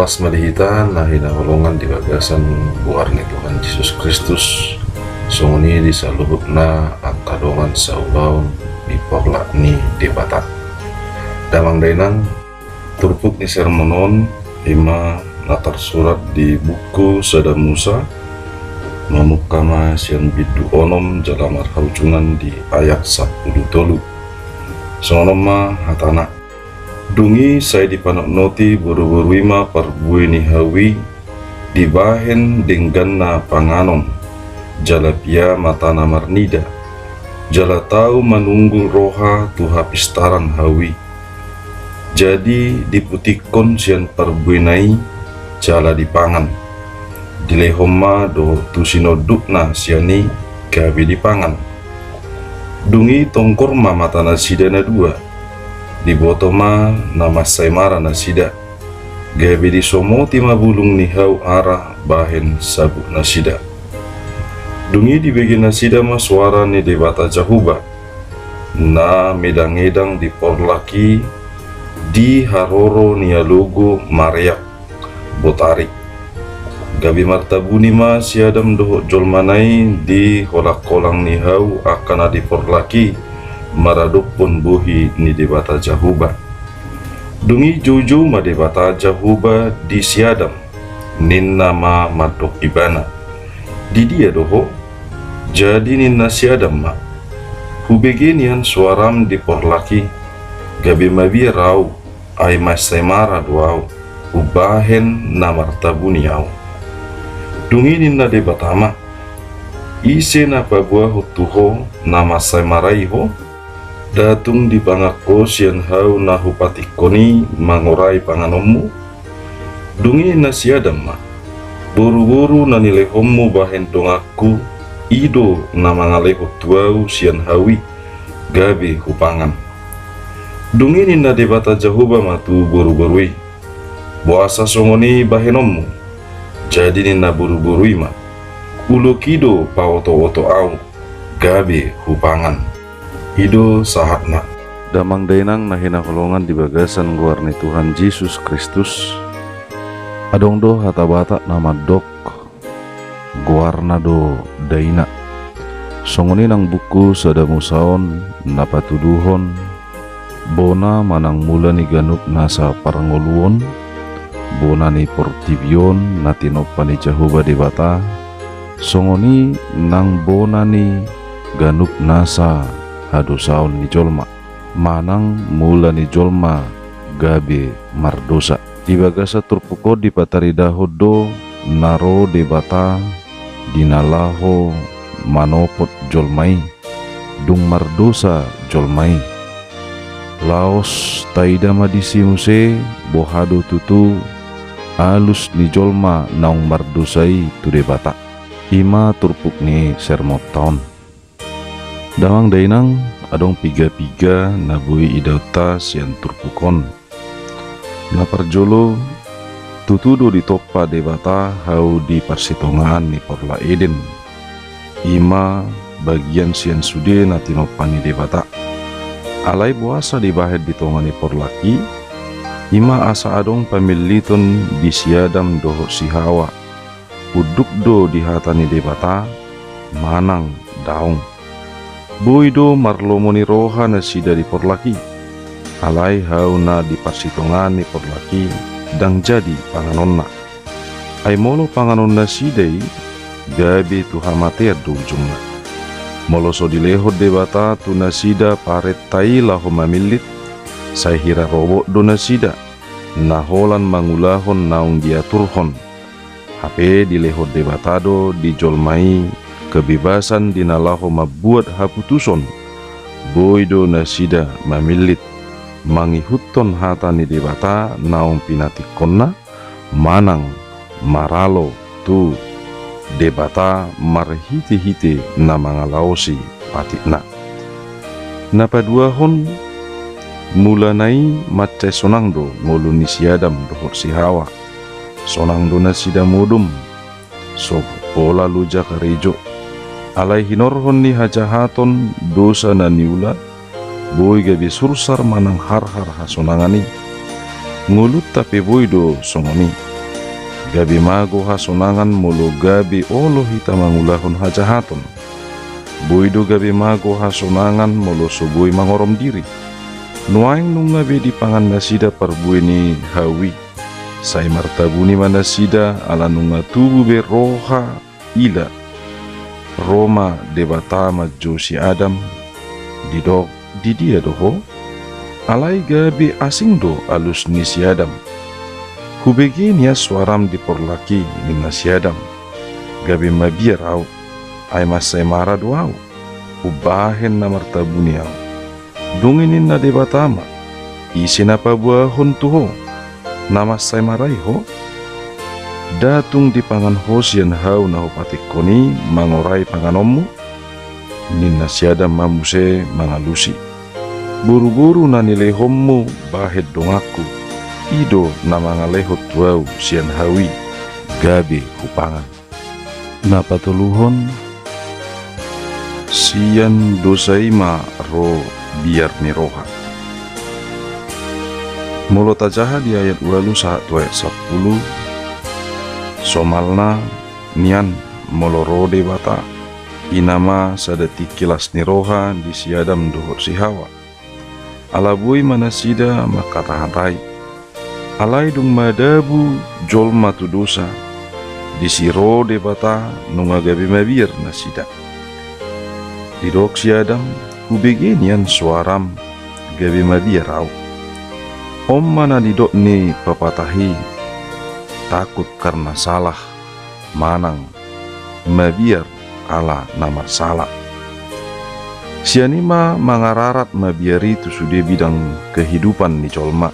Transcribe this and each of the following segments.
Lepas malihita nahina holongan di bagasan buarni Tuhan Yesus Kristus songoni di saluhutna angkadongan saulaun di porlakni di batak damang dainang turpuk ni sermonon ima natar surat di buku Sada Musa mamukama sian bidu onom jalamar haucungan di ayat 10 tolu sonoma hatana dungi saya dipanok noti buru-buru ima parbui ni hawi dibahen dengganna panganon jala pia matana marnida jala tahu menunggu roha tuha pistaran hawi jadi diputikon sian parbuinai jala dipangan dilehoma do tusinodukna siani gabi dipangan dungi tongkor mamatana sidana dua dibotoma nama saimara nasida gabi di somo tima bulung nihau arah bahen sabuk nasida dungi di bagian nasida ma suara ni debata jahuba na medang-edang di porlaki di haroro nia logo mariak botarik gabi martabuni ma siadam dohok jolmanai di kolak kolang nihau akan adi porlaki maradopon bohi ni debata jahuba dungi juju ma debata jahuba di siadam ninna ma madok ibana di dia doho jadi ninna siadam ma hubegenian suaram di porlaki gabi mabi rau ay masaimara duau ubahen na martabuni au dungi ninna debata ma ise na pabua hutuho nama saimaraiho datung di pangako sian hau na hupatikoni mangorai panganommu dungi nasiadam ma buru-buru na nilehommu bahen dongaku ido na mangaleho tuau sian hawi gabi hupangan dungi nina debata jahuba matu buru-burui buasa songoni bahenommu jadi nina buru-burui ma ulo kido pawoto-woto au gabi hupangan Ido sahatna damang dainang nahina kolongan di bagasan guarni Tuhan Yesus Kristus adong do hatabata nama dok guarna do daina songoni nang buku Sada Musaon napatuduhon bona manang mula ni ganup nasa parangoluon bona ni portibion natinopa ni Jahuba di bata songoni nang bona ni ganup nasa hadosaon ni jolma manang mula ni jolma gabe mardosa di bagasa turpuko di patarida hodo naro debata dinalaho manopot jolmai dung mardosa jolmai laos taida madisi muse bohado tutu alus ni jolma naung mardosai tu debata ima turpuk ni sermot taon damang dainang adong piga-piga nabui idauta sian turpukon na parjolo tutudo di topa debata hau di parsitongan ni porla eden ima bagian sian sude na tinopani debata alai buasa di bahed di tongan ni porlaki ima asa adong pamiliton di siadam doho si hawa uduk do di hatani debata manang daong boido marlomoni roha na sida di porlaki alai hau na di parsitongan ni porlaki dang jadi panganonna ay molo panganon na sidai gabi tu hamater do ujungna moloso dilehod debata tu nasida paret tai laho mamilit say hira robo do nasida naholan mangulahon naung diaturhon hape dilehod debatado dijolmai kebebasan dinalaho mabuat haputuson boido nasida mamilit mangihuton hatani debata naung pinatikonna manang maralo tu debata marhiti-hiti na mangalaosi patikna napaduahon mulanai macai sonangdo ngoluni siadam dohor si hawa sonangdo nasida modum sob pola luja karejo alai hinorhon ni hajahaton dosa na niula boy gabi sursar manang har-har hasonangani ngulut tapi boy do songoni gabi mago hasunangan molo gabi olo hita mangulahon hajahaton. Boido gabi mago hasunangan molo subui mangorom diri. Nuaing nung gabi di pangan nasida parbui ni hawi. Sai martabuni manasida ala nunga tubu be roha ila. Roma debata maju si Adam didok di dia doho. Alai gabi asing do alus ni si Adam. Hubegenia suaram di porlaki ni si Adam. Gabi mabiar au. Ay masay mara doaw. Ubahen na martabuni au. Dunginin na debatama. Isi na pabuahon tuho. Namasay maray ho. Datung di pangan hosian hau na hopatik koni mangoray panganommu. Nina si Adam mamuse mangalusi. Buru-buru na nilehommu bahet dongaku. Ido na mangalehot tuau sian hawi. Gabi hupangan. Napatuluhon sian dosaima ro biar ni roha. Molo tajaha di ayat ulalu saat ayat 10 somalna nian molo rode bata inama sadati kilas ni roha di si Adam dohor si Hawa. Alabui manasida makatahatai alai dung madabu jolma tu dosa di si rode bata nunga gabi mabir nasida. Didok si Adam hubegenian suaram gabi mabir au. Om mana didok ni papatahi takut karena salah manang mabiar ala namar salah. Sianima mangararat mabiari itu sudah bidang kehidupan ni colma.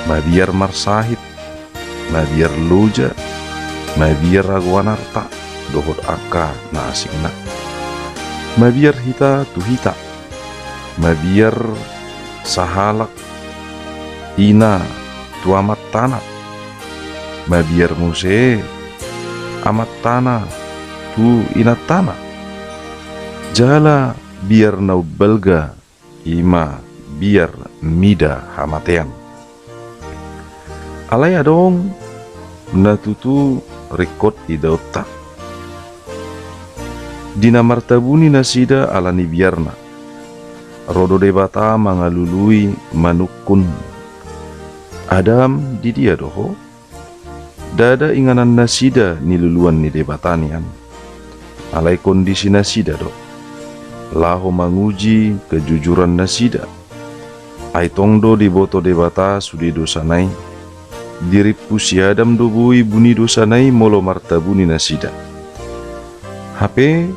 Mabiar marsahit, mabiar loja, mabiar raguanarta dohot akka na asingna. Mabiar hita tu hita, mabiar sahalak ina tu amat tanah, mabiar muse amat tanah tu ina tanah. Jala biar nau belga ima biar mida hamatean. Alai adong natutu rekod idauta. Dina martabuni nasida alani biarna. Rodo debata mangalului manukun. Adam di dia doho. Dada inganan nasida niluluan ni debatanian. Alai kondisi nasida do. Laho manguji kejujuran nasida. Aitongdo di boto debata sudi dosanai. Diripu si Adam dobui buni dosanai molo martabuni nasida. HP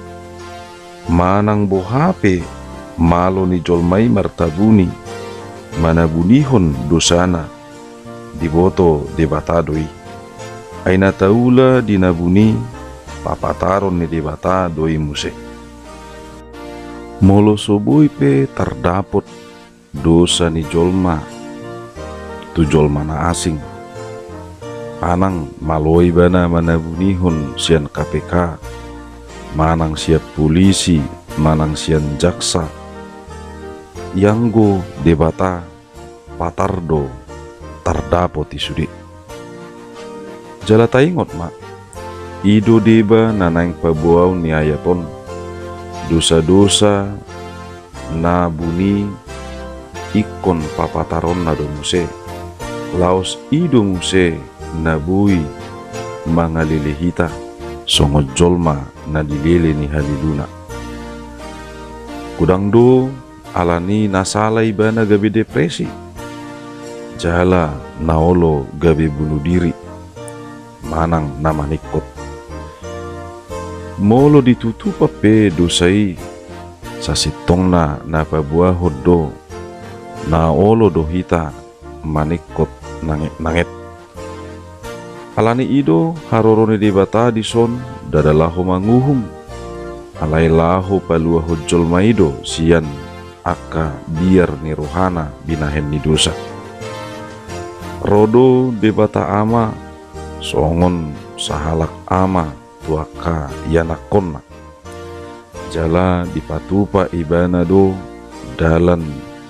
manang bo HP malo ni jolmai martabuni mana bunihon dosana diboto debatadoi aina taula dinabuni papataron ni debata doi muse molo soboi pe terdapot dosa ni jolma tu jolma na asing panang maloi bana mana bunihon sian KPK manang siap polisi, manang sian jaksa, yanggo debata patardo tardapot isudi. Jala taingot mak, ido deba nanaing pabuau ni ayaton, dosa-dosa na buni ikon papataron na do muse, laos ido muse na bui mangalilihita. Songo jolma na dilele ni haliluna. Kudangdo alani nasalai bana gabi depresi. Jala naolo gabi bunuh diri. Manang namanikot. Molo ditutupa pe dosai. Sasitong na pabuah hodo. Naolo dohita manikot nanget. Alani ido harorone debata dison dadalahu manguhum. Alai lahu palua hojol maido sian akka biar ni rohana binahen ni dosa. Rodo debata ama songon sahalak ama tuaka yanakonna. Jala dipatupa ibana do dalan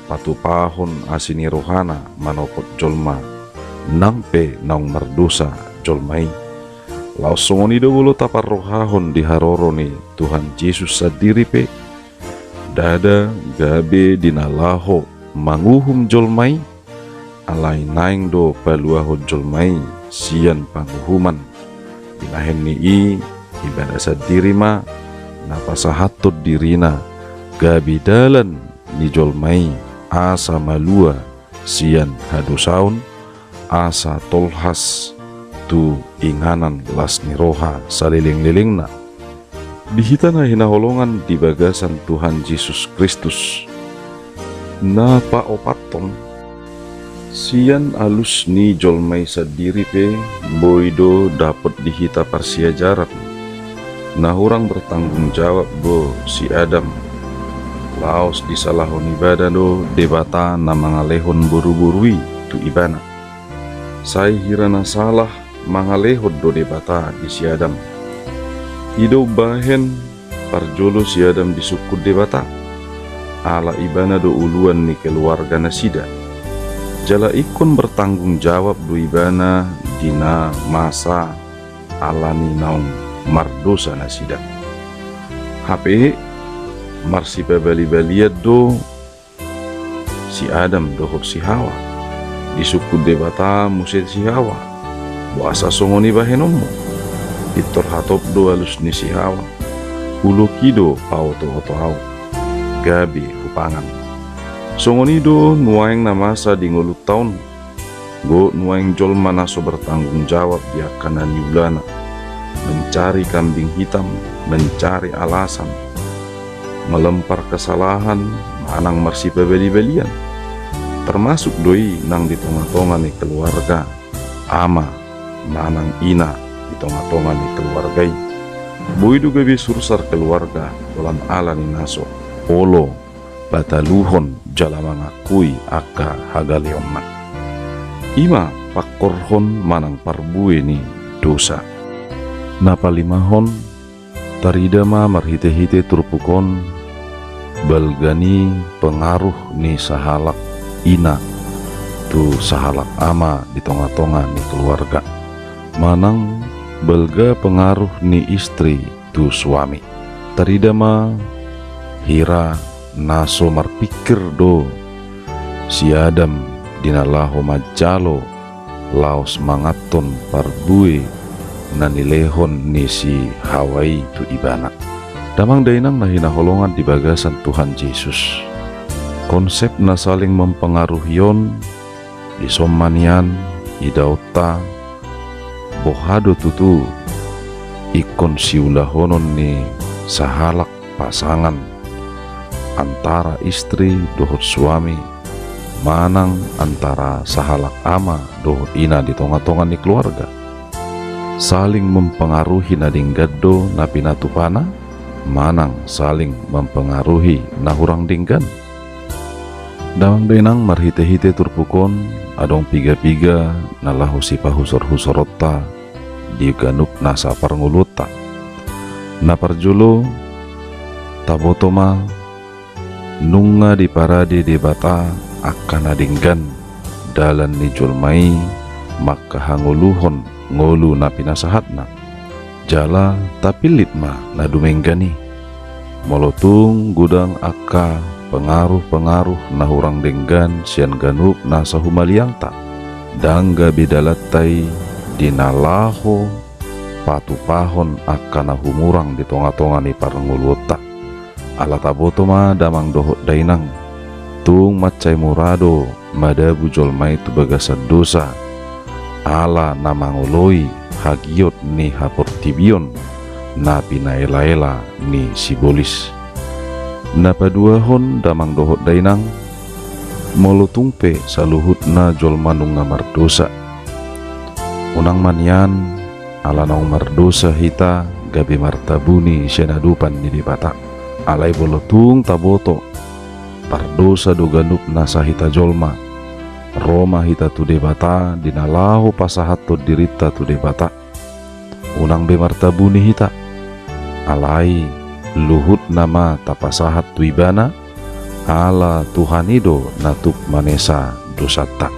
patupahon asini rohana manopot jolma. Nampe naung merdosa jolmai. Laos songoni do bolo tapar rohahon di haroro ni Tuhan Yesus sadiri pe dada gabe dinalaho manguhum jolmai alai naing do paluaho jolmai sian panguhuman binahen ni ibadah sadiri ma napasahatot dirina gabi dalan ni jolmai asa malua sian hadosaun asa tolhas tu inganan las ni roha saliling-lilingna dihita na hinaholongan di bagasan Tuhan Yesus Kristus na paopaton sian alus ni jolmai sadiri pe boido dapat dihita parsiajaran nah orang bertanggung jawab bo si Adam laos disalahon ibadah do debata na mangalehon buru-burui tu ibana sai hirana salah mangalehon do debata di si Adam ido bahen parjolo si Adam disukut debata ala ibana do uluan ni keluarga nasida jala ikon bertanggung jawab do ibana dina masa ala ni naung mardosa nasida HP marsi bali-baliat do si Adam dohot si Hawa disukut debata muset si Hawa buasa songoni bahenomo itor hatop do alus ni si Hawa ulo kido pau to hau gabi hupangan songoni do nuaeng na masa di ngulut tahun go nuaeng jolma naso bertanggung jawab dia kana niulana mencari kambing hitam mencari alasan melempar kesalahan manang marsi beli-belian termasuk doi nang di tonga-tonga ni keluarga ama manang ina di tonga-tonga ni keluargai boidu gabi sursar keluarga dolan ala ni naso olo bataluhon jala mangakui aka hagaleonna ima pakorhon manang parbue ni dosa napalimahon taridama marhite-hite turpukon balgani pengaruh ni sahalak ina tu sahalak ama di tonga-tonga ni keluarga manang belga pengaruh ni istri tu suami taridama hira naso marpikir do si Adam dinalaho majalo laos mangaton parbue nanilehon ni si Hawai tu ibana damang dainang nahinaholongan di bagasan Tuhan Yesus konsep na saling mempengaruhion di somanian idauta bohado tutu ikon siulahonon ni sahalak pasangan antara istri dohot suami manang antara sahalak ama dohot ina di tonga-tonga ni keluarga saling mempengaruhi na dinggado na pinatupana manang saling mempengaruhi na hurang dinggan damang benang marhite-hite turpukon adong piga-piga nalahu sipa husor-husorota di ganup nasa parnguluta na parjulo tabotoma nunga di parade debata akan adinggan dalan ni jolmai maka hanguluhon ngolu na pinasahatna jala tapilit ma na dumenggani molotung gudang aka pengaruh-pengaruh na hurang denggan sian ganup nasa humaliangta dangga bidalatai dinalaho patupahon akan na humurang di tonga-tonga ni parnguluta ala taboto ma damang dohot dainang tung macai murado madabu jolmai tu bagasan dosa ala namangoloi hagiot ni haportibion na pinaela-ela ni sibolis napaduahon damang dohot dainang molotungpe saluhut na jolmanung ngamar dosa unang manyan ala naung mardosa hita gabi martabuni syenadupan ni dibata alai bolotung taboto pardosa do ganup nasa hita jolma Roma hita tu debata dinalahu pasahato dirita tu debata unang be martabuni hita alai luhut nama tapasahat tu ibana ala Tuhanido natup manesa dosata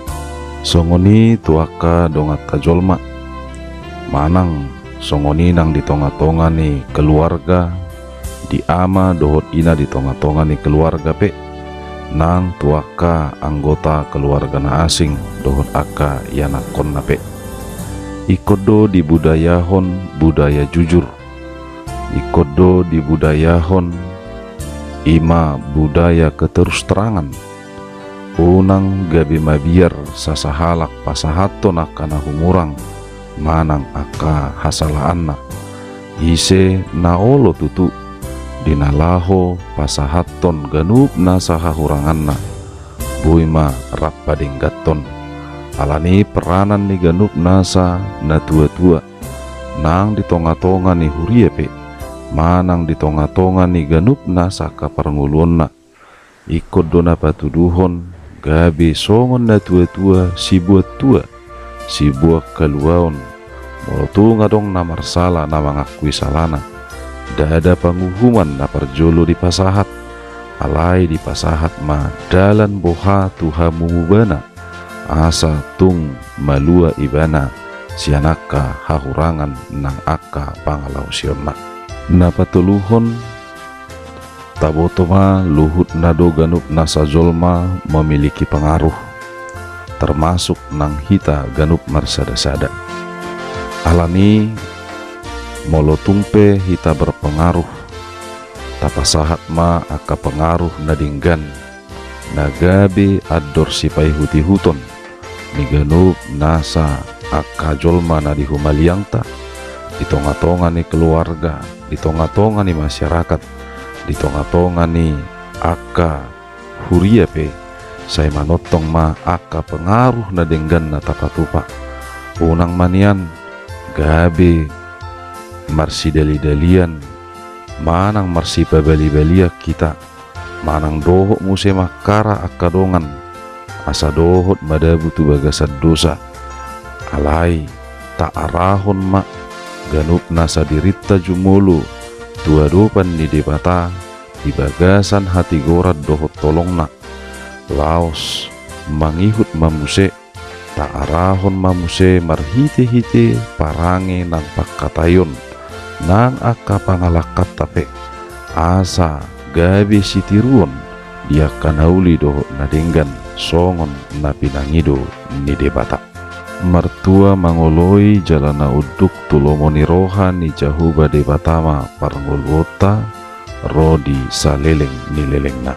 songoni tuaka dongat kajolma manang songoni nang di tonga-tonga ni keluarga, di ama dohot ina di tonga-tonga ni keluarga pe, nang tuaka anggota keluarga na asing dohot aka yanakon na pe. Ikodo di budayahon budaya jujur, ikodo di budayahon ima budaya keterus terangan. Unang gabi mabiar sasahalak pasahaton akana humurang manang aka hasalaanna ise naolo tutu dinalaho pasahaton ganup na sahahuranganna buima rappading gatton alani peranan ni ganup nasa na tua-tua nang di tonga-tonga ni huriepe manang di tonga-tonga ni ganup nasa kaparngulonna ikut dona patuduhon gabe songon na tua-tua si buat tua si buah keluaon molotu ngadong na marsala na mengakui salana dada panguhuman na perjolo di pasahat alai di pasahat ma dalan boha tuha mumubana asa tung malua ibana sianaka hahurangan nang aka pangalau sionna na patuluhon tabotoma luhut nado ganup nasa jolma memiliki pengaruh termasuk nang hita ganup marsada-sada alani molotungpe hita berpengaruh tapasahat ma aka pengaruh nadinggan nagabe ador sipai huti huton ni ganup nasa aka jolma na dihumaliangta di tonga-tonga ni keluarga, di tonga-tonga ni masyarakat, di tonga-tonga ni aka huriape saya manotong ma aka pengaruh na denggan na tapatupa unang manian gabe marsi dali-dalian manang marsi pabali-balia kita manang dohok muse makara akadongan asa dohot madabu tu bagasad dosa alai tak arahon mak ganup nasa dirita jumulu tua dopan di debata di bagasan hati gorad dohot tolong nak laos mangihut mamuse tak arahon mamuse marhite-hite parange nang pakkatayon nang aka pangalakat tape asa gabe sitiruon dia kanauli dohot nadenggan songon na pinangido ni debata mertua mangoloi jalana uduk tulomoni rohani jahuba debatama parngolwota rodi saleleng ni lelengna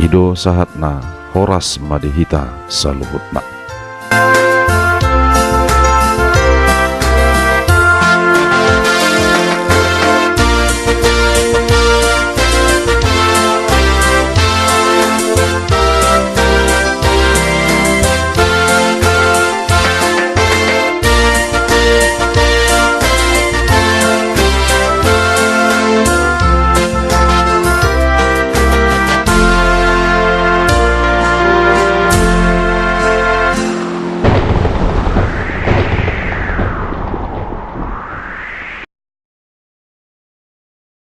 ido sahatna horas madihita saluhutna.